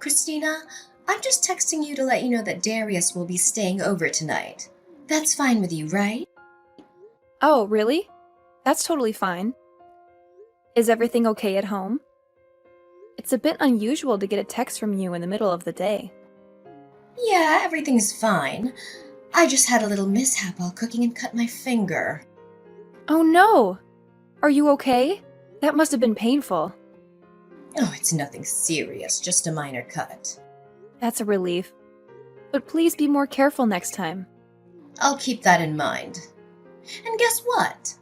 Christina, I'm just texting you to let you know that Darius will be staying over tonight. That's fine with you, right? Oh, really? That's totally fine. Is everything okay at home? It's a bit unusual to get a text from you in the middle of the day. Yeah, everything's fine. I just had a little mishap while cooking and cut my finger. Oh no! Are you okay? That must have been painful. Oh, it's nothing serious, just a minor cut. That's a relief. But please be more careful next time. I'll keep that in mind. And guess what?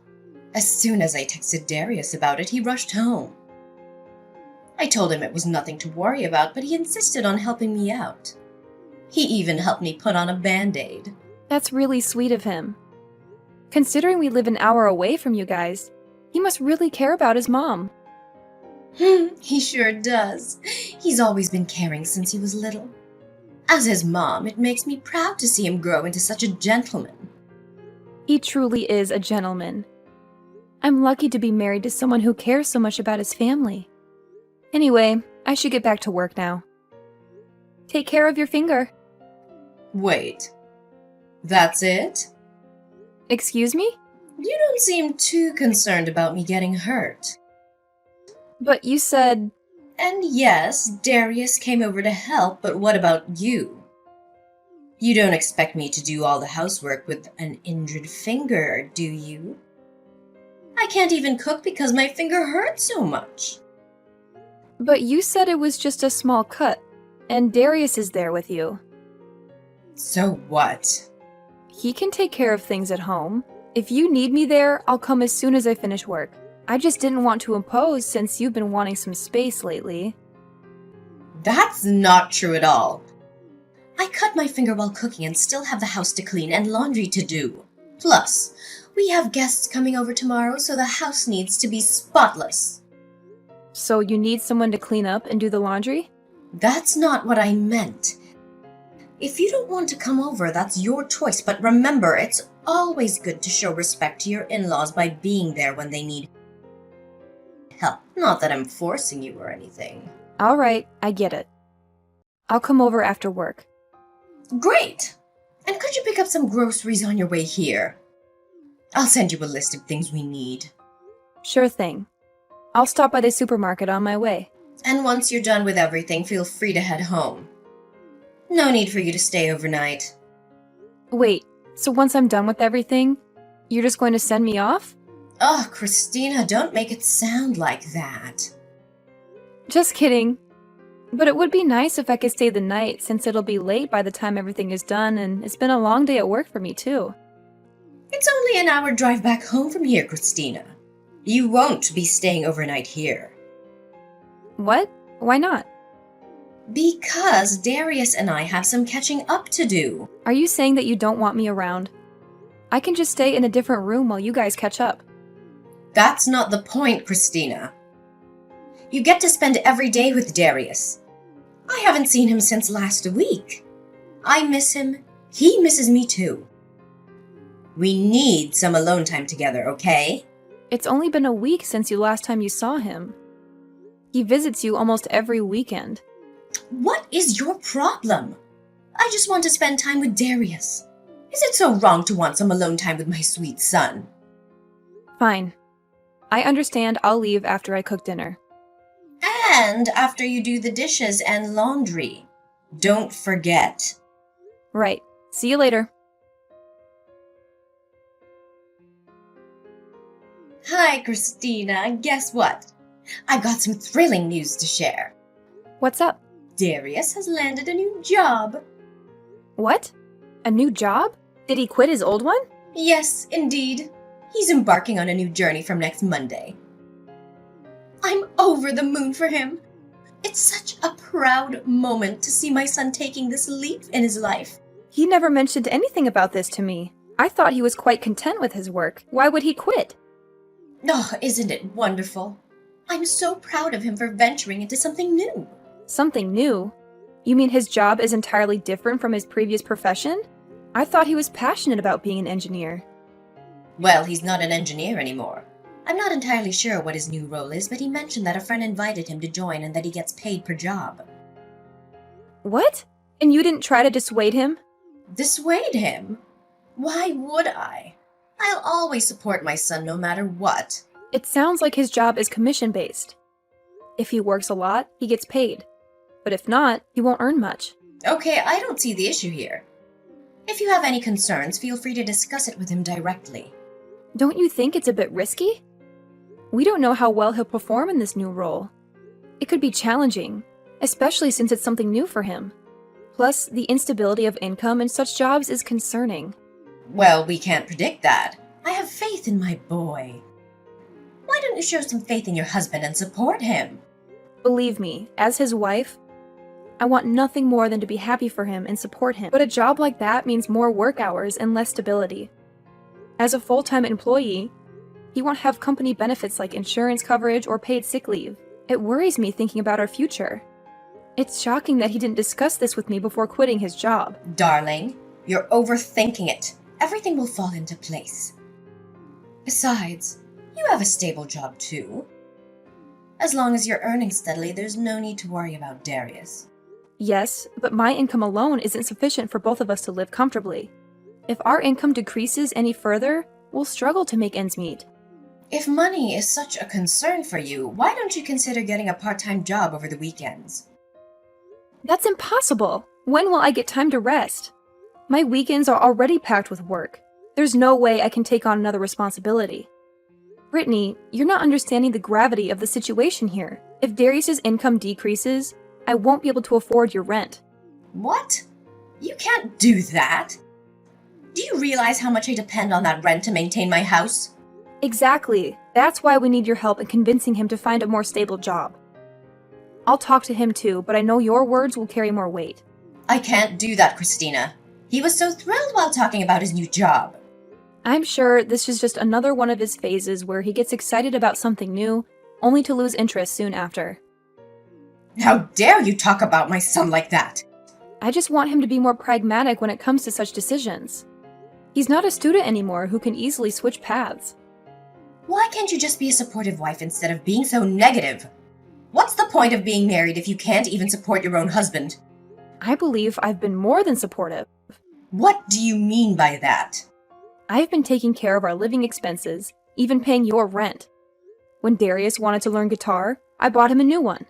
As soon as I texted Darius about it, he rushed home. I told him it was nothing to worry about, but he insisted on helping me out. He even helped me put on a Band-Aid. That's really sweet of him. Considering we live an hour away from you guys, he must really care about his mom. He sure does. He's always been caring since he was little. As his mom, it makes me proud to see him grow into such a gentleman. He truly is a gentleman. I'm lucky to be married to someone who cares so much about his family. Anyway, I should get back to work now. Take care of your finger. Wait, that's it? Excuse me? You don't seem too concerned about me getting hurt. But you said... And yes, Darius came over to help, but what about you? You don't expect me to do all the housework with an injured finger, do you? I can't even cook because my finger hurts so much. But you said it was just a small cut, and Darius is there with you. So what? He can take care of things at home. If you need me there, I'll come as soon as I finish work. I just didn't want to impose since you've been wanting some space lately. That's not true at all. I cut my finger while cooking and still have the house to clean and laundry to do. Plus, we have guests coming over tomorrow, so the house needs to be spotless. So you need someone to clean up and do the laundry? That's not what I meant. If you don't want to come over, that's your choice, but remember, it's always good to show respect to your in-laws by being there when they need help. Not that I'm forcing you or anything. All right, I get it. I'll come over after work. Great! And could you pick up some groceries on your way here? I'll send you a list of things we need. Sure thing. I'll stop by the supermarket on my way. And once you're done with everything, feel free to head home. No need for you to stay overnight. Wait, so once I'm done with everything, you're just going to send me off? Oh, Christina, don't make it sound like that. Just kidding. But it would be nice if I could stay the night since it'll be late by the time everything is done and it's been a long day at work for me too. It's only an hour drive back home from here, Christina. You won't be staying overnight here. What? Why not? Because Darius and I have some catching up to do. Are you saying that you don't want me around? I can just stay in a different room while you guys catch up. That's not the point, Christina. You get to spend every day with Darius. I haven't seen him since last week. I miss him. He misses me too. We need some alone time together, okay? It's only been a week since you last time you saw him. He visits you almost every weekend. What is your problem? I just want to spend time with Darius. Is it so wrong to want some alone time with my sweet son? Fine. I understand. I'll leave after I cook dinner. And after you do the dishes and laundry. Don't forget. Right. See you later. Hi, Christina. Guess what? I've got some thrilling news to share. What's up? Darius has landed a new job. What? A new job? Did he quit his old one? Yes, indeed. He's embarking on a new journey from next Monday. I'm over the moon for him. It's such a proud moment to see my son taking this leap in his life. He never mentioned anything about this to me. I thought he was quite content with his work. Why would he quit? Oh, isn't it wonderful? I'm so proud of him for venturing into something new. Something new? You mean his job is entirely different from his previous profession? I thought he was passionate about being an engineer. Well, he's not an engineer anymore. I'm not entirely sure what his new role is, but he mentioned that a friend invited him to join and that he gets paid per job. What? And you didn't try to dissuade him? Dissuade him? Why would I? I'll always support my son no matter what. It sounds like his job is commission-based. If he works a lot, he gets paid. But if not, he won't earn much. Okay, I don't see the issue here. If you have any concerns, feel free to discuss it with him directly. Don't you think it's a bit risky? We don't know how well he'll perform in this new role. It could be challenging, especially since it's something new for him. Plus, the instability of income in such jobs is concerning. Well, we can't predict that. I have faith in my boy. Why don't you show some faith in your husband and support him? Believe me, as his wife, I want nothing more than to be happy for him and support him. But a job like that means more work hours and less stability. As a full-time employee, he won't have company benefits like insurance coverage or paid sick leave. It worries me thinking about our future. It's shocking that he didn't discuss this with me before quitting his job. Darling, you're overthinking it. Everything will fall into place. Besides, you have a stable job too. As long as you're earning steadily, there's no need to worry about Darius. Yes, but my income alone isn't sufficient for both of us to live comfortably. If our income decreases any further, we'll struggle to make ends meet. If money is such a concern for you, why don't you consider getting a part-time job over the weekends? That's impossible! When will I get time to rest? My weekends are already packed with work. There's no way I can take on another responsibility. Brittany, you're not understanding the gravity of the situation here. If Darius's income decreases, I won't be able to afford your rent. What? You can't do that. Do you realize how much I depend on that rent to maintain my house? Exactly. That's why we need your help in convincing him to find a more stable job. I'll talk to him too, but I know your words will carry more weight. I can't do that, Christina. He was so thrilled while talking about his new job. I'm sure this is just another one of his phases where he gets excited about something new, only to lose interest soon after. How dare you talk about my son like that? I just want him to be more pragmatic when it comes to such decisions. He's not a student anymore who can easily switch paths. Why can't you just be a supportive wife instead of being so negative? What's the point of being married if you can't even support your own husband? I believe I've been more than supportive. What do you mean by that? I've been taking care of our living expenses, even paying your rent. When Darius wanted to learn guitar, I bought him a new one.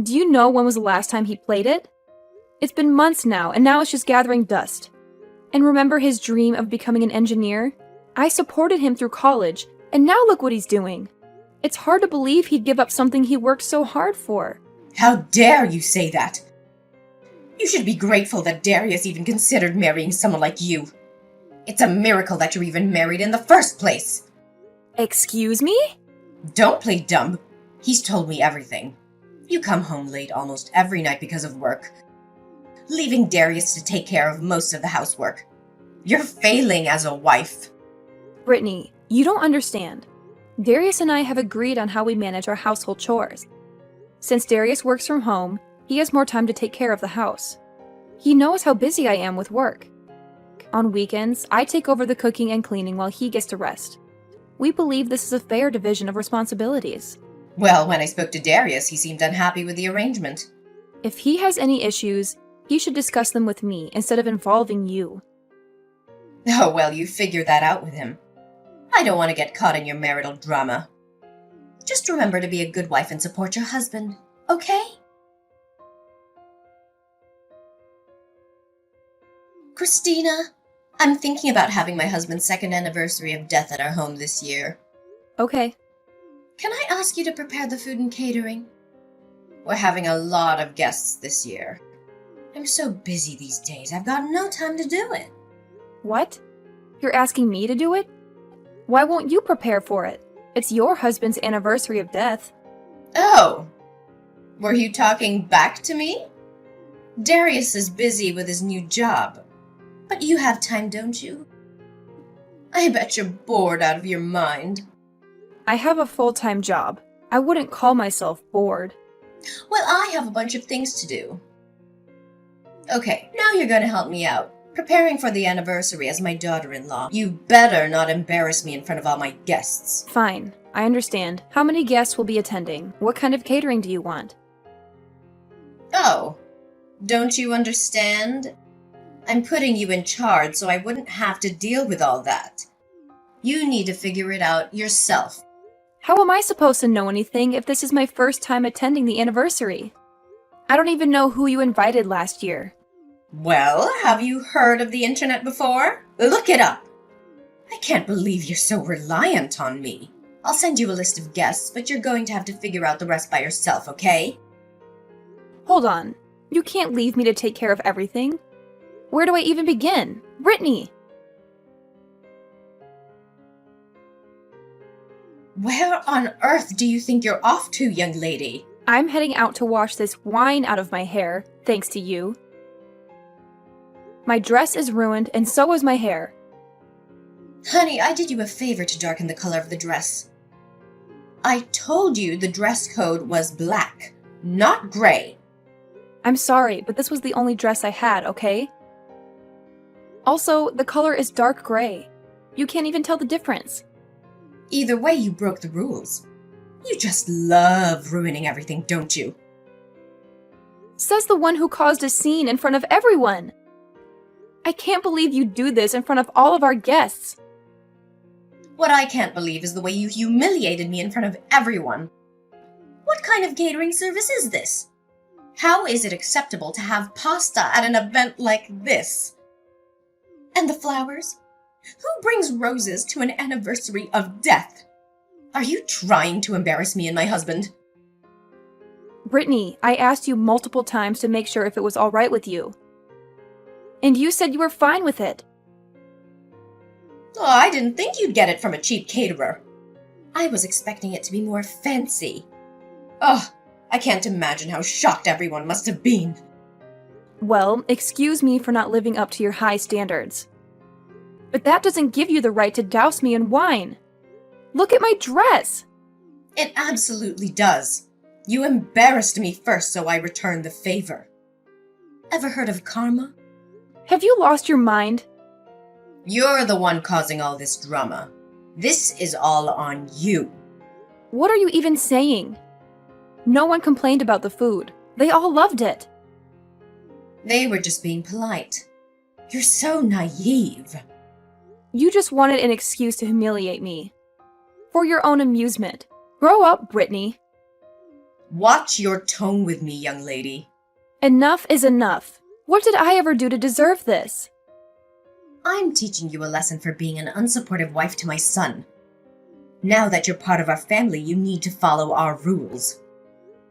Do you know when was the last time he played it? It's been months now, and now it's just gathering dust. And remember his dream of becoming an engineer? I supported him through college, and now look what he's doing. It's hard to believe he'd give up something he worked so hard for. How dare you say that? You should be grateful that Darius even considered marrying someone like you. It's a miracle that you're even married in the first place. Excuse me? Don't play dumb. He's told me everything. You come home late almost every night because of work, leaving Darius to take care of most of the housework. You're failing as a wife. Brittany, you don't understand. Darius and I have agreed on how we manage our household chores. Since Darius works from home, he has more time to take care of the house. He knows how busy I am with work. On weekends, I take over the cooking and cleaning while he gets to rest. We believe this is a fair division of responsibilities. Well, when I spoke to Darius, he seemed unhappy with the arrangement. If he has any issues, he should discuss them with me instead of involving you. Oh, well, you figure that out with him. I don't want to get caught in your marital drama. Just remember to be a good wife and support your husband, okay? Christina, I'm thinking about having my husband's second anniversary of death at our home this year. Okay. Can I ask you to prepare the food and catering? We're having a lot of guests this year. I'm so busy these days, I've got no time to do it. What? You're asking me to do it? Why won't you prepare for it? It's your husband's anniversary of death. Oh, were you talking back to me? Darius is busy with his new job, but you have time, don't you? I bet you're bored out of your mind. I have a full-time job. I wouldn't call myself bored. Well, I have a bunch of things to do. Okay, now you're gonna help me out. Preparing for the anniversary as my daughter-in-law. You better not embarrass me in front of all my guests. Fine, I understand. How many guests will be attending? What kind of catering do you want? Oh, Don't you understand? I'm putting you in charge so I wouldn't have to deal with all that. You need to figure it out yourself. How am I supposed to know anything if this is my first time attending the anniversary? I don't even know who you invited last year. Well, have you heard of the internet before? Look it up. I can't believe you're so reliant on me. I'll send you a list of guests, but you're going to have to figure out the rest by yourself, okay? Hold on. You can't leave me to take care of everything. Where do I even begin? Brittany! Where on earth do you think you're off to, young lady? I'm heading out to wash this wine out of my hair, thanks to you. My dress is ruined, and so is my hair. Honey, I did you a favor to darken the color of the dress. I told you the dress code was black, not gray. I'm sorry, but this was the only dress I had, okay? Also, the color is dark gray. You can't even tell the difference. Either way, you broke the rules. You just love ruining everything, don't you? Says the one who caused a scene in front of everyone. I can't believe you do this in front of all of our guests. What I can't believe is the way you humiliated me in front of everyone. What kind of catering service is this? How is it acceptable to have pasta at an event like this? And the flowers? Who brings roses to an anniversary of death? Are you trying to embarrass me and my husband? Brittany, I asked you multiple times to make sure if it was all right with you. And you said you were fine with it. Oh, I didn't think you'd get it from a cheap caterer. I was expecting it to be more fancy. Oh, I can't imagine how shocked everyone must have been. Well, excuse me for not living up to your high standards. But that doesn't give you the right to douse me in wine. Look at my dress! It absolutely does. You embarrassed me first, so I returned the favor. Ever heard of karma? Have you lost your mind? You're the one causing all this drama. This is all on you. What are you even saying? No one complained about the food. They all loved it. They were just being polite. You're so naive. You just wanted an excuse to humiliate me. For your own amusement. Grow up, Brittany. Watch your tone with me, young lady. Enough is enough. What did I ever do to deserve this? I'm teaching you a lesson for being an unsupportive wife to my son. Now that you're part of our family, you need to follow our rules.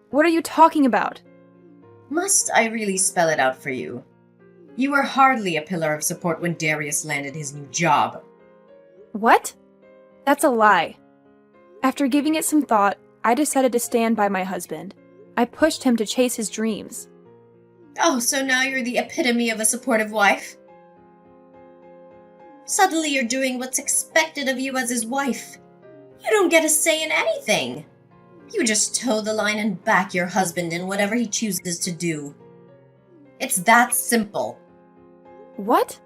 What are you talking about? Must I really spell it out for you? You were hardly a pillar of support when Darius landed his new job. What? That's a lie. After giving it some thought, I decided to stand by my husband. I pushed him to chase his dreams. Oh, so now you're the epitome of a supportive wife? Suddenly you're doing what's expected of you as his wife. You don't get a say in anything. You just toe the line and back your husband in whatever he chooses to do. It's that simple. What?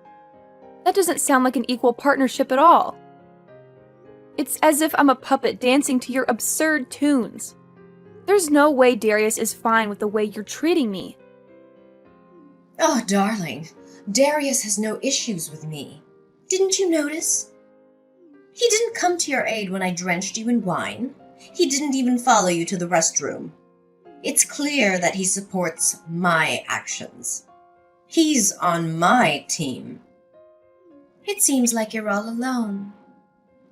That doesn't sound like an equal partnership at all. It's as if I'm a puppet dancing to your absurd tunes. There's no way Darius is fine with the way you're treating me. Oh, darling, Darius has no issues with me. Didn't you notice? He didn't come to your aid when I drenched you in wine. He didn't even follow you to the restroom. It's clear that he supports my actions. He's on my team. It seems like you're all alone.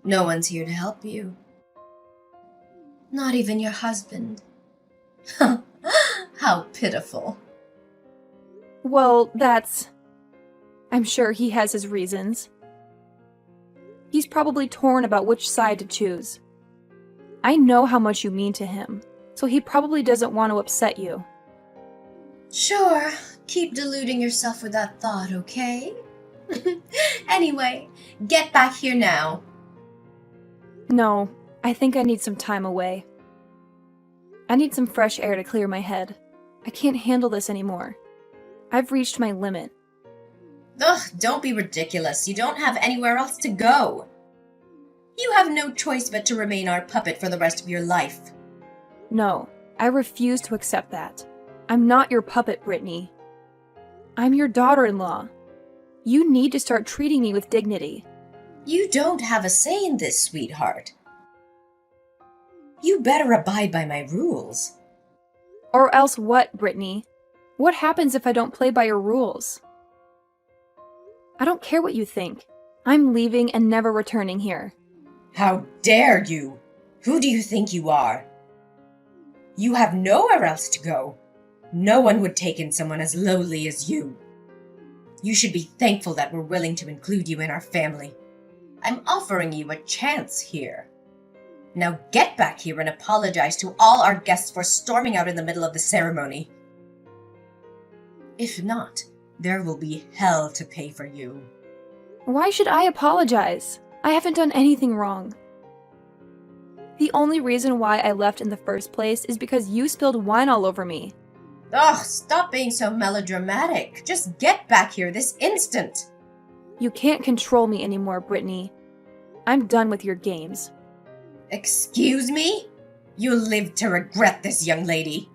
No one's here to help you. Not even your husband. How pitiful. Well, I'm sure he has his reasons. He's probably torn about which side to choose. I know how much you mean to him, so he probably doesn't want to upset you. Sure, keep deluding yourself with that thought, okay? Anyway, get back here now. No, I think I need some time away. I need some fresh air to clear my head. I can't handle this anymore. I've reached my limit. Ugh, don't be ridiculous. You don't have anywhere else to go. You have no choice but to remain our puppet for the rest of your life. No, I refuse to accept that. I'm not your puppet, Brittany. I'm your daughter-in-law. You need to start treating me with dignity. You don't have a say in this, sweetheart. You better abide by my rules. Or else what, Brittany? What happens if I don't play by your rules? I don't care what you think. I'm leaving and never returning here. How dare you? Who do you think you are? You have nowhere else to go. No one would take in someone as lowly as you. You should be thankful that we're willing to include you in our family. I'm offering you a chance here. Now get back here and apologize to all our guests for storming out in the middle of the ceremony. If not, there will be hell to pay for you. Why should I apologize? I haven't done anything wrong. The only reason why I left in the first place is because you spilled wine all over me. Ugh, stop being so melodramatic. Just get back here this instant. You can't control me anymore, Brittany. I'm done with your games. Excuse me? You'll live to regret this, young lady.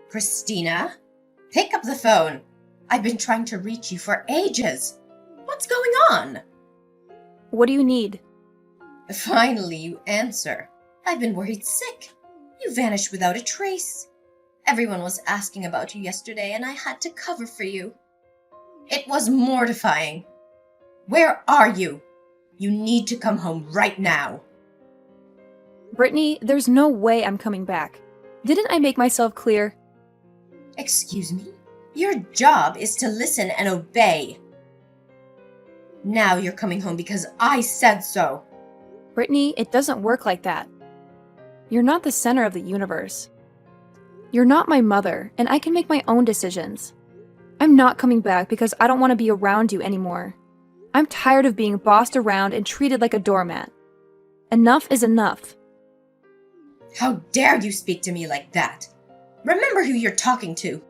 Christina, pick up the phone. I've been trying to reach you for ages. What's going on? What do you need? Finally, you answer. I've been worried sick. You vanished without a trace. Everyone was asking about you yesterday, and I had to cover for you. It was mortifying. Where are you? You need to come home right now. Brittany, there's no way I'm coming back. Didn't I make myself clear? Excuse me? Your job is to listen and obey. Now you're coming home because I said so. Brittany, it doesn't work like that. You're not the center of the universe. You're not my mother, and I can make my own decisions. I'm not coming back because I don't want to be around you anymore. I'm tired of being bossed around and treated like a doormat. Enough is enough. How dare you speak to me like that? Remember who you're talking to.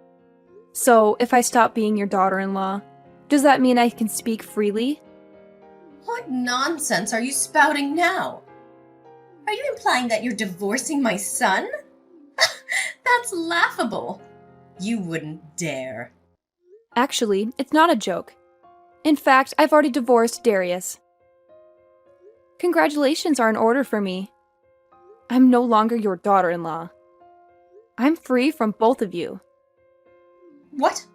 So, if I stop being your daughter-in-law, does that mean I can speak freely? What nonsense are you spouting now? Are you implying that you're divorcing my son? That's laughable. You wouldn't dare. Actually, it's not a joke. In fact, I've already divorced Darius. Congratulations are in order for me. I'm no longer your daughter-in-law. I'm free from both of you. What?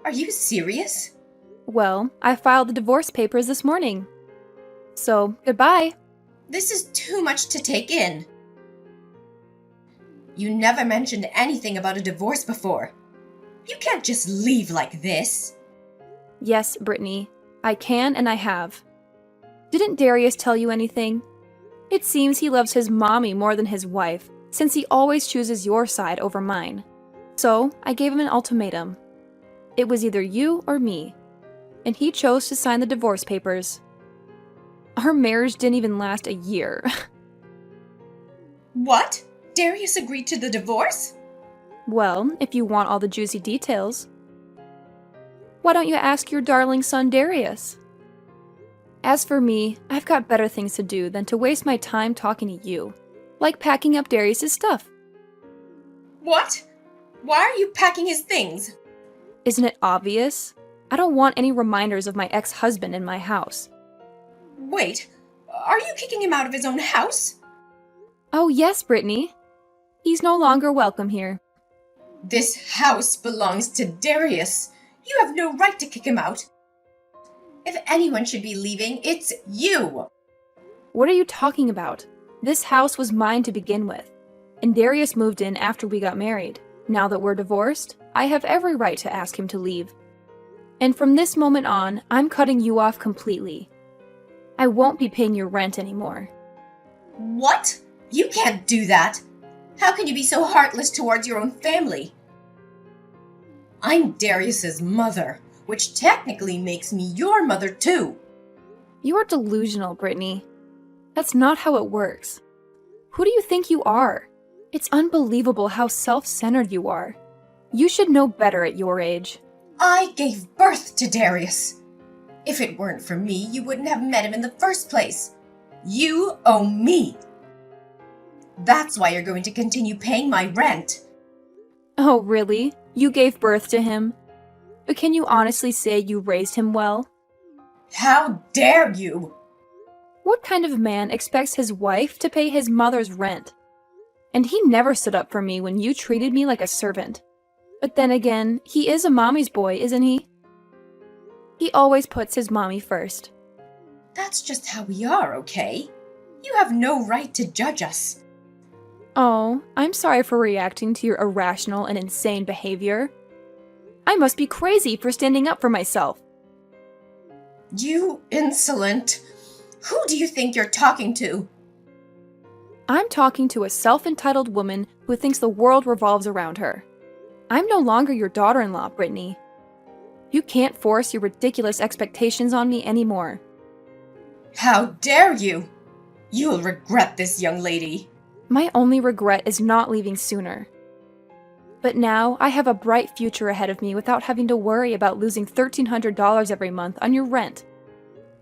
Are you serious? Well, I filed the divorce papers this morning. So, goodbye. This is too much to take in. You never mentioned anything about a divorce before. You can't just leave like this. Yes, Brittany, I can and I have. Didn't Darius tell you anything? It seems he loves his mommy more than his wife, since he always chooses your side over mine. So, I gave him an ultimatum. It was either you or me, and he chose to sign the divorce papers. Our marriage didn't even last a year. What? Darius agreed to the divorce? Well, if you want all the juicy details. Why don't you ask your darling son Darius? As for me, I've got better things to do than to waste my time talking to you, like packing up Darius's stuff. What? Why are you packing his things? Isn't it obvious? I don't want any reminders of my ex-husband in my house. Wait, are you kicking him out of his own house? Oh yes, Brittany. He's no longer welcome here. This house belongs to Darius. You have no right to kick him out. If anyone should be leaving, it's you. What are you talking about? This house was mine to begin with, and Darius moved in after we got married. Now that we're divorced, I have every right to ask him to leave. And from this moment on, I'm cutting you off completely. I won't be paying your rent anymore. What? You can't do that. How can you be so heartless towards your own family? I'm Darius's mother, which technically makes me your mother too. You are delusional, Brittany. That's not how it works. Who do you think you are? It's unbelievable how self-centered you are. You should know better at your age. I gave birth to Darius. If it weren't for me, you wouldn't have met him in the first place. You owe me. That's why you're going to continue paying my rent. Oh, really? You gave birth to him? But can you honestly say you raised him well? How dare you? What kind of man expects his wife to pay his mother's rent? And he never stood up for me when you treated me like a servant. But then again, he is a mommy's boy, isn't he? He always puts his mommy first. That's just how we are, okay? You have no right to judge us. Oh, I'm sorry for reacting to your irrational and insane behavior. I must be crazy for standing up for myself. You insolent. Who do you think you're talking to? I'm talking to a self-entitled woman who thinks the world revolves around her. I'm no longer your daughter-in-law, Brittany. You can't force your ridiculous expectations on me anymore. How dare you? You'll regret this, young lady. My only regret is not leaving sooner. But now I have a bright future ahead of me without having to worry about losing $1,300 every month on your rent.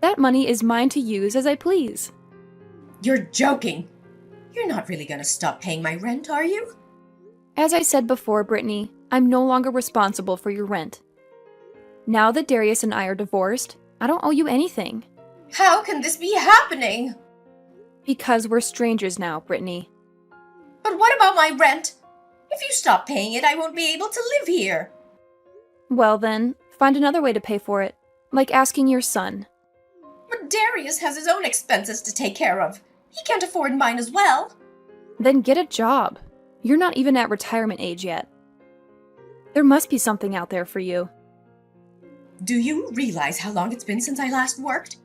That money is mine to use as I please. You're joking. You're not really gonna stop paying my rent, are you? As I said before, Brittany, I'm no longer responsible for your rent. Now that Darius and I are divorced, I don't owe you anything. How can this be happening? Because we're strangers now, Brittany. But what about my rent? If you stop paying it, I won't be able to live here. Well then, find another way to pay for it, like asking your son. But Darius has his own expenses to take care of. He can't afford mine as well. Then get a job. You're not even at retirement age yet. There must be something out there for you. Do you realize how long it's been since I last worked?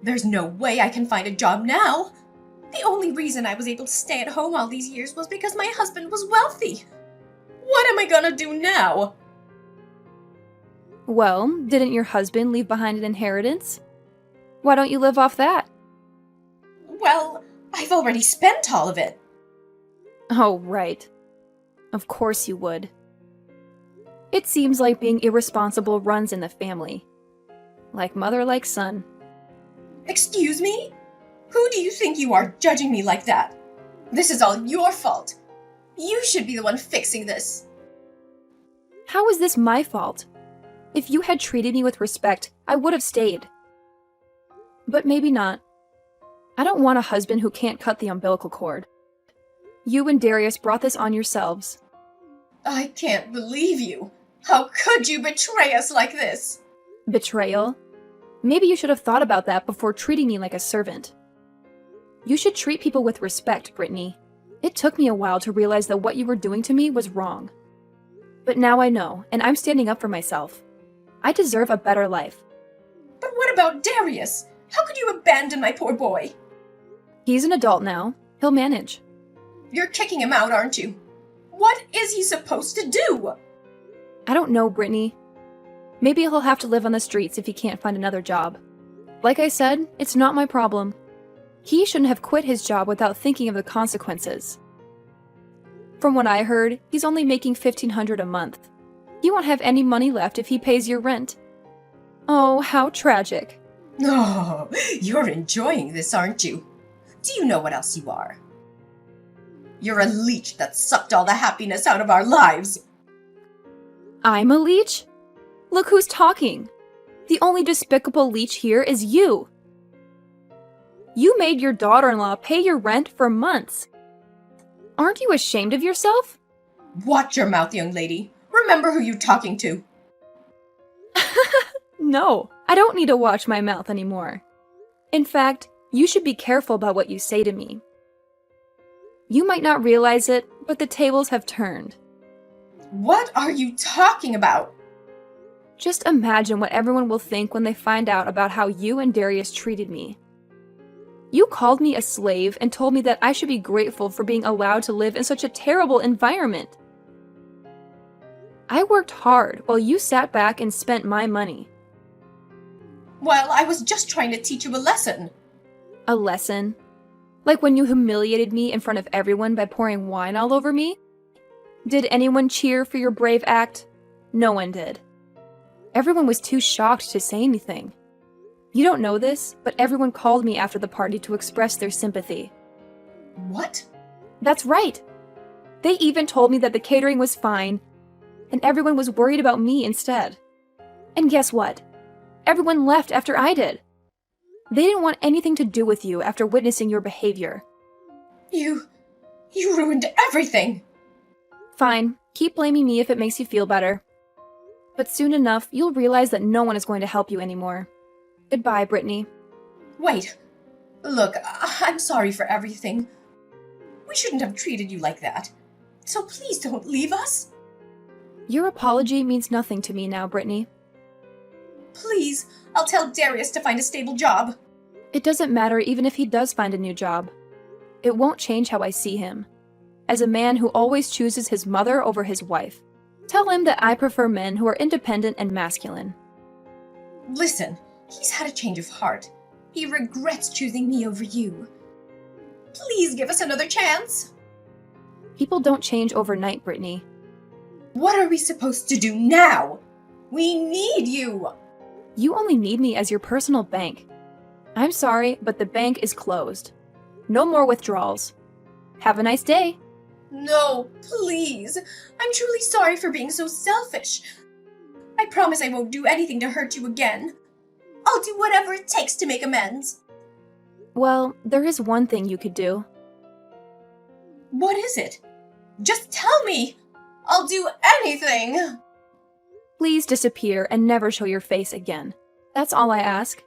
There's no way I can find a job now. The only reason I was able to stay at home all these years was because my husband was wealthy. What am I gonna do now? Well, didn't your husband leave behind an inheritance? Why don't you live off that? Well, I've already spent all of it. Oh, right. Of course you would. It seems like being irresponsible runs in the family. Like mother, like son. Excuse me? Who do you think you are judging me like that? This is all your fault. You should be the one fixing this. How is this my fault? If you had treated me with respect, I would have stayed. But maybe not. I don't want a husband who can't cut the umbilical cord. You and Darius brought this on yourselves. I can't believe you. How could you betray us like this? Betrayal? Maybe you should have thought about that before treating me like a servant. You should treat people with respect, Brittany. It took me a while to realize that what you were doing to me was wrong. But now I know, and I'm standing up for myself. I deserve a better life. But what about Darius? How could you abandon my poor boy? He's an adult now. He'll manage. You're kicking him out, aren't you? What is he supposed to do? I don't know, Brittany. Maybe he'll have to live on the streets if he can't find another job. Like I said, it's not my problem. He shouldn't have quit his job without thinking of the consequences. From what I heard, he's only making $1,500 a month. He won't have any money left if he pays your rent. Oh, how tragic. Oh, you're enjoying this, aren't you? Do you know what else you are? You're a leech that sucked all the happiness out of our lives. I'm a leech? Look who's talking. The only despicable leech here is you. You made your daughter-in-law pay your rent for months. Aren't you ashamed of yourself? Watch your mouth, young lady. Remember who you're talking to. No, I don't need to watch my mouth anymore. In fact, you should be careful about what you say to me. You might not realize it, but the tables have turned. What are you talking about? Just imagine what everyone will think when they find out about how you and Darius treated me. You called me a slave and told me that I should be grateful for being allowed to live in such a terrible environment. I worked hard while you sat back and spent my money. Well, I was just trying to teach you a lesson. A lesson? Like when you humiliated me in front of everyone by pouring wine all over me? Did anyone cheer for your brave act? No one did. Everyone was too shocked to say anything. You don't know this, but everyone called me after the party to express their sympathy. What? That's right! They even told me that the catering was fine, and everyone was worried about me instead. And guess what? Everyone left after I did. They didn't want anything to do with you after witnessing your behavior. You ruined everything! Fine, keep blaming me if it makes you feel better. But soon enough, you'll realize that no one is going to help you anymore. Goodbye, Brittany. Wait. Look, I'm sorry for everything. We shouldn't have treated you like that. So please don't leave us. Your apology means nothing to me now, Brittany. Please, I'll tell Darius to find a stable job. It doesn't matter even if he does find a new job. It won't change how I see him. As a man who always chooses his mother over his wife. Tell him that I prefer men who are independent and masculine. Listen, he's had a change of heart. He regrets choosing me over you. Please give us another chance. People don't change overnight, Brittany. What are we supposed to do now? We need you. You only need me as your personal bank. I'm sorry, but the bank is closed. No more withdrawals. Have a nice day. No, please. I'm truly sorry for being so selfish. I promise I won't do anything to hurt you again. I'll do whatever it takes to make amends. Well, there is one thing you could do. What is it? Just tell me. I'll do anything. Please disappear and never show your face again. That's all I ask.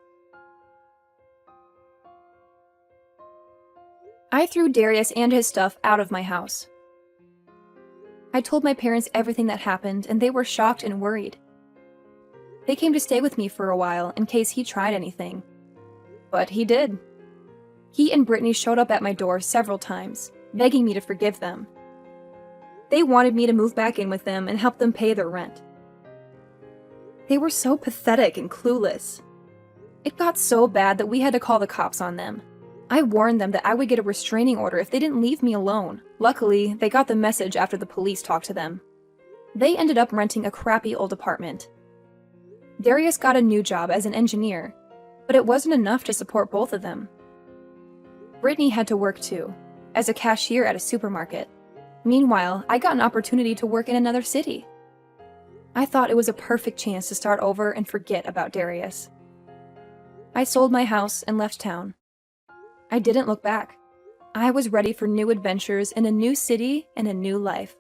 I threw Darius and his stuff out of my house. I told my parents everything that happened, and they were shocked and worried. They came to stay with me for a while in case he tried anything. But he did. He and Brittany showed up at my door several times, begging me to forgive them. They wanted me to move back in with them and help them pay their rent. They were so pathetic and clueless. It got so bad that we had to call the cops on them. I warned them that I would get a restraining order if they didn't leave me alone. Luckily, they got the message after the police talked to them. They ended up renting a crappy old apartment. Darius got a new job as an engineer, but it wasn't enough to support both of them. Brittany had to work too, as a cashier at a supermarket. Meanwhile, I got an opportunity to work in another city. I thought it was a perfect chance to start over and forget about Darius. I sold my house and left town. I didn't look back. I was ready for new adventures in a new city and a new life.